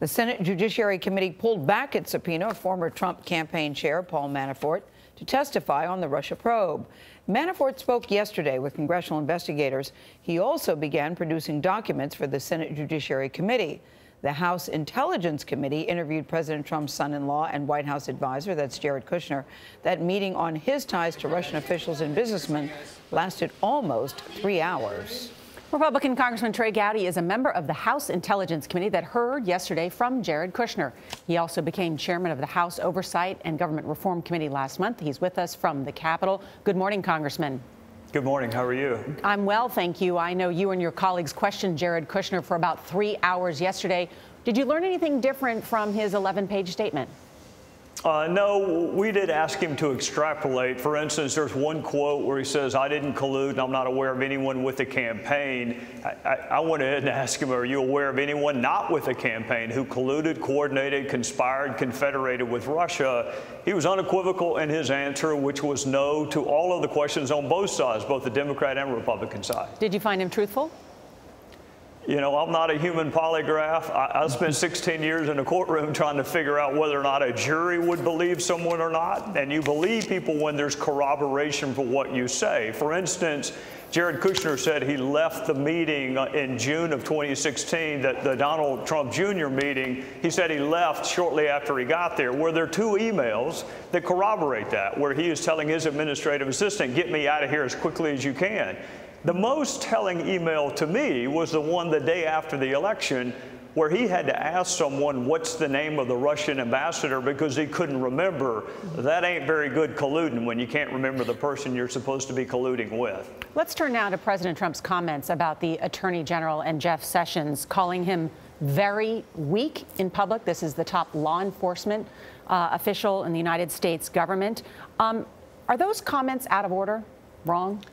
The Senate Judiciary Committee pulled back its subpoena of former Trump campaign chair Paul Manafort to testify on the Russia probe. Manafort spoke yesterday with congressional investigators. He also began producing documents for the Senate Judiciary Committee. The House Intelligence Committee interviewed President Trump's son-in-law and White House advisor, that's Jared Kushner. That meeting on his ties to Russian officials and businessmen lasted almost 3 hours. Republican Congressman Trey Gowdy is a member of the House Intelligence Committee that heard yesterday from Jared Kushner. He also became chairman of the House Oversight and Government Reform Committee last month. He's with us from the Capitol. Good morning, Congressman. Good morning. How are you? I'm well, thank you. I know you and your colleagues questioned Jared Kushner for about 3 hours yesterday. Did you learn anything different from his 11-page statement? No, we did ask him to extrapolate. For instance, there's one quote where he says, "I didn't collude and I'm not aware of anyone with the campaign." I went ahead and asked him, are you aware of anyone not with the campaign who colluded, coordinated, conspired, confederated with Russia? He was unequivocal in his answer, which was no to all of the questions on both sides, both the Democrat and Republican side. Did you find him truthful? You know, I'm not a human polygraph. I spent 16 years in a courtroom trying to figure out whether or not a jury would believe someone or not. And you believe people when there's corroboration for what you say. For instance, Jared Kushner said he left the meeting in June of 2016, the Donald Trump Jr. meeting. He said he left shortly after he got there. Were there 2 emails that corroborate that, where he is telling his administrative assistant, "Get me out of here as quickly as you can"? The most telling email to me was the one the day after the election, where he had to ask someone what's the name of the Russian ambassador because he couldn't remember. That ain't very good colluding when you can't remember the person you're supposed to be colluding with. Let's turn now to President Trump's comments about the Attorney General and Jeff Sessions, calling him very weak in public. This is the top law enforcement official in the United States government. Are those comments out of order, wrong?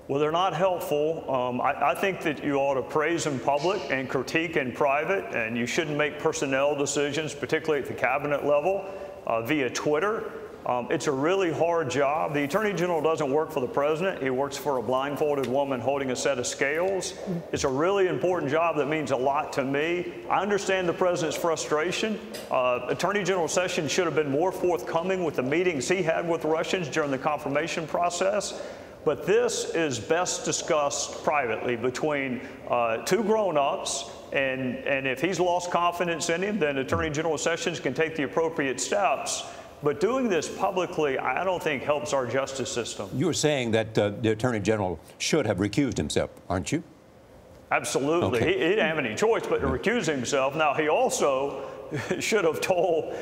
Well, they're not helpful. I think that you ought to praise in public and critique in private, and you shouldn't make personnel decisions, particularly at the cabinet level, via Twitter. It's a really hard job. The Attorney General doesn't work for the president. He works for a blindfolded woman holding a set of scales. It's a really important job that means a lot to me. I understand the president's frustration. Attorney General Sessions should have been more forthcoming with the meetings he had with Russians during the confirmation process. But this is best discussed privately between 2 grown-ups, and if he's lost confidence in him, then Attorney General Sessions can take the appropriate steps. But doing this publicly, I don't think helps our justice system. You were saying that the Attorney General should have recused himself, aren't you? Absolutely. Okay. He didn't have any choice but to recuse himself. Now, he also should have told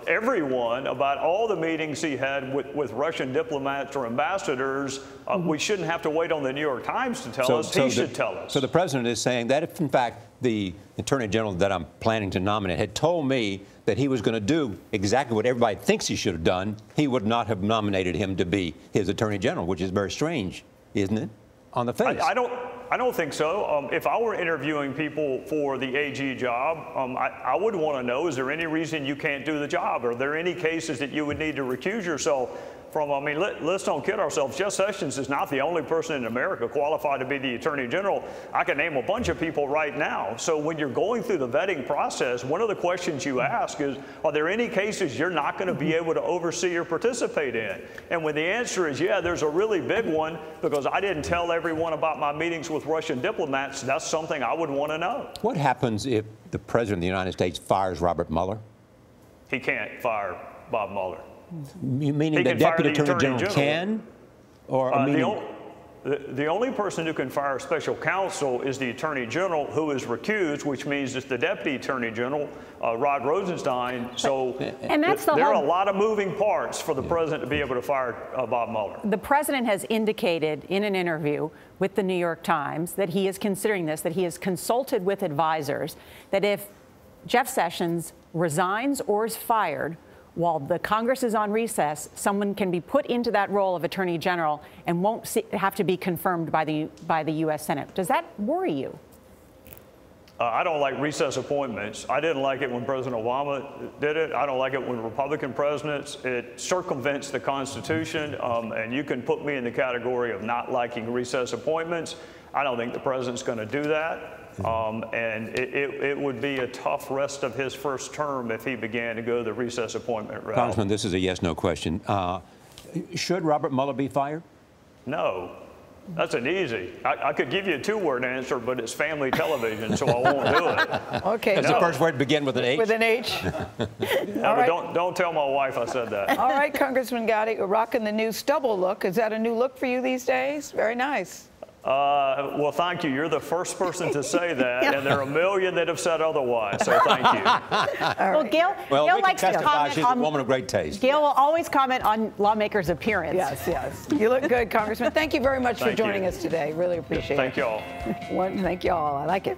everyone about all the meetings he had with Russian diplomats or ambassadors. We shouldn't have to wait on the New York Times to tell us. He should tell us. So the president is saying that if, in fact, the Attorney General that I'm planning to nominate had told me that he was going to do exactly what everybody thinks he should have done, he would not have nominated him to be his Attorney General, which is very strange, isn't it, on the face? I don't think so. If I were interviewing people for the AG job, I would want to know, is there any reason you can't do the job? Are there any cases that you would need to recuse yourself from? I mean, let's don't kid ourselves. Jeff Sessions is not the only person in America qualified to be the Attorney General. I can name a bunch of people right now. So when you're going through the vetting process, one of the questions you ask is, are there any cases you're not going to be able to oversee or participate in? And when the answer is, yeah, there's a really big one because I didn't tell everyone about my meetings with Russian diplomats, that's something I would want to know. What happens if the President of the United States fires Robert Mueller? He can't fire Bob Mueller. Meaning the Deputy Attorney General can? Or the only person who can fire a special counsel is the Attorney General, who is recused, which means it's the Deputy Attorney General, Rod Rosenstein. So there are a lot of moving parts for the president to be able to fire Bob Mueller. The president has indicated in an interview with the New York Times that he is considering this, that he has consulted with advisors, that if Jeff Sessions resigns or is fired while the Congress is on recess, someone can be put into that role of Attorney General and won't have to be confirmed by the U.S. Senate. Does that worry you? I don't like recess appointments. I didn't like it when President Obama did it. I don't like it when Republican presidents. It circumvents the Constitution, and you can put me in the category of not liking recess appointments. I don't think the president's going to do that. And it would be a tough rest of his first term if he began to go the recess appointment route. Congressman, this is a yes/no question. Should Robert Mueller be fired? No. That's an easy. I could give you a two-word answer, but it's family television, so I won't do it. Okay. Does the first word begin with an H? With an H. Yeah, but don't tell my wife I said that. All right, Congressman Gowdy, rocking the new stubble look. Is that a new look for you these days? Very nice. Well, thank you. You're the first person to say that, and there are a million that have said otherwise, so thank you. Well, Gayle likes to comment she's a woman of great taste. Gayle will always comment on lawmakers' appearance. Yes, yes. You look good, Congressman. Thank you very much for joining us today. Really appreciate it. Thank you all. Thank you all. I like it.